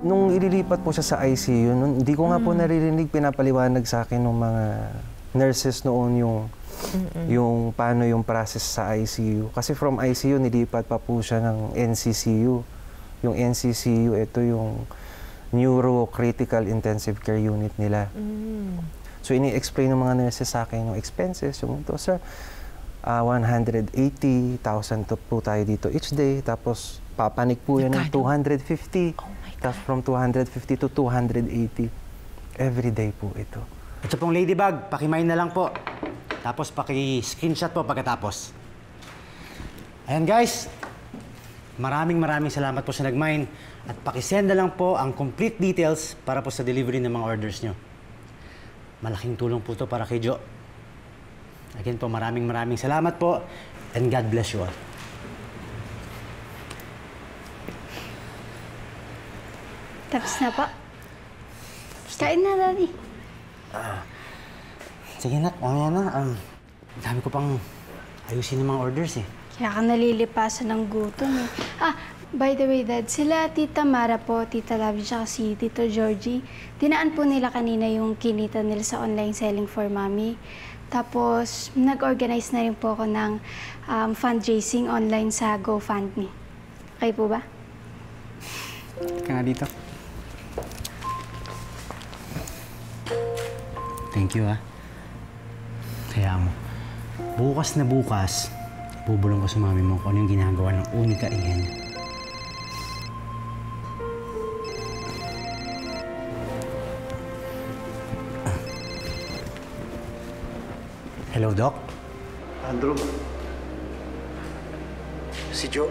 Nung ililipat po siya sa ICU, hindi ko nga po naririnig, pinapaliwanag sa akin ng mga nurses noon yung paano yung process sa ICU. Kasi from ICU, nilipat pa po siya ng NCCU. Yung NCCU, ito yung Neurocritical Intensive Care Unit nila. So, ini-explain ng mga nurses sa akin yung expenses, yung ito, sir, 180,000 po tayo dito each day. Tapos, papanik po yan ng 250. Tapos, from 250 to 280. Every day po ito. Ito pong ladybug, pakimine na lang po. Tapos, paki-screenshot po pagkatapos. Ayan, guys. Maraming salamat po sa nag-mine. At pakisend na lang po ang complete details para po sa delivery ng mga orders nyo. Malaking tulong po to para kay Jo. Again po, maraming salamat po. And God bless you all. Tapos na po. Kain na, Daddy. Sige, nak. Mamaya na. Dami ko pang ayusin ng mga orders eh. Kaya ka nalilipasan ng gutom eh. By the way, Dad, sila Tita Mara po, Tita Lavi, tsaka si Tito Georgie, dinaan po nila kanina yung kinita nila sa online selling for Mommy. Tapos, nag-organize na rin po ako ng fundraising online sa GoFundMe. Okay po ba? Teka nga dito. Thank you, ha. Kaya mo, bukas na bukas, bubulong ko sa mami mo kung ano yung ginagawa ng Unica Ihen. Hello, Doc? Andrew? Si Jo?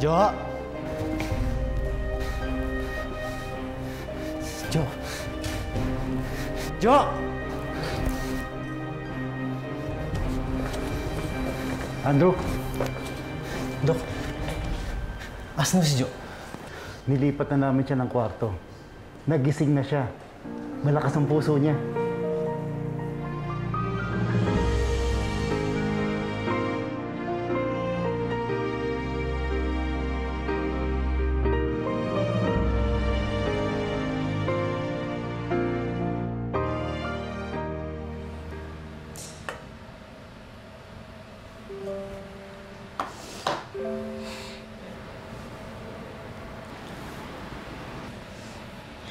Jo? Jo? Jo? Andrew? Dok? Asan si Jo? Nilipat na namin siya ng kwarto. Nagising na siya. Malakas ang puso niya.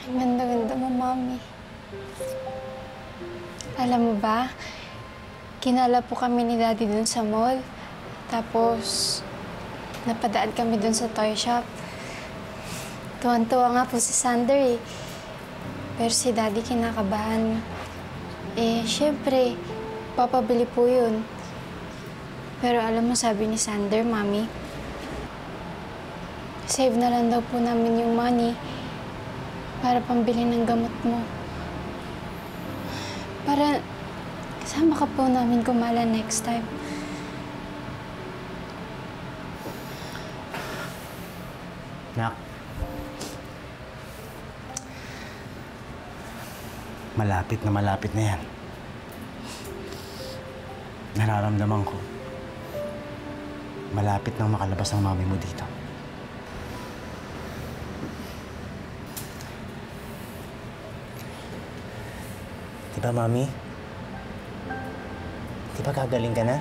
Ang ganda-ganda mo, Mommy. Alam mo ba, kinala po kami ni Daddy dun sa mall. Tapos, napadaan kami dun sa toy shop. Tuwan-tuwa nga po si Sander eh. Pero si Daddy kinakabahan. Siyempre, papabili po yun. Pero alam mo, sabi ni Sander, Mommy, save na lang daw po namin yung money para pambili ng gamot mo. Para kasama ka po namin kumala next time. Nak. Malapit na yan. Nararamdaman ko. Malapit nang makalabas ang mami mo dito. Diba, Mami? Diba gagaling ka na?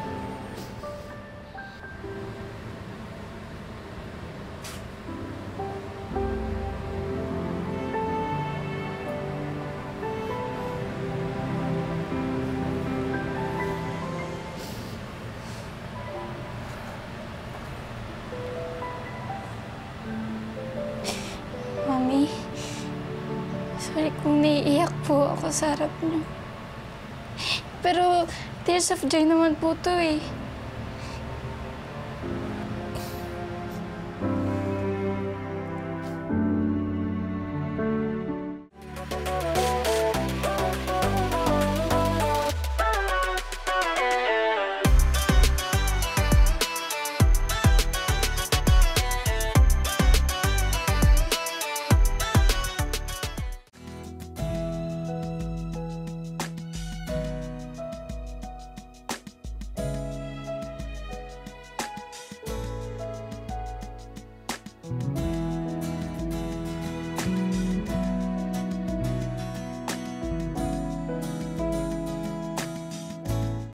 Mami, sorry kung naiiyak po ako sa harap niyo. Pero tears of joy naman po to eh.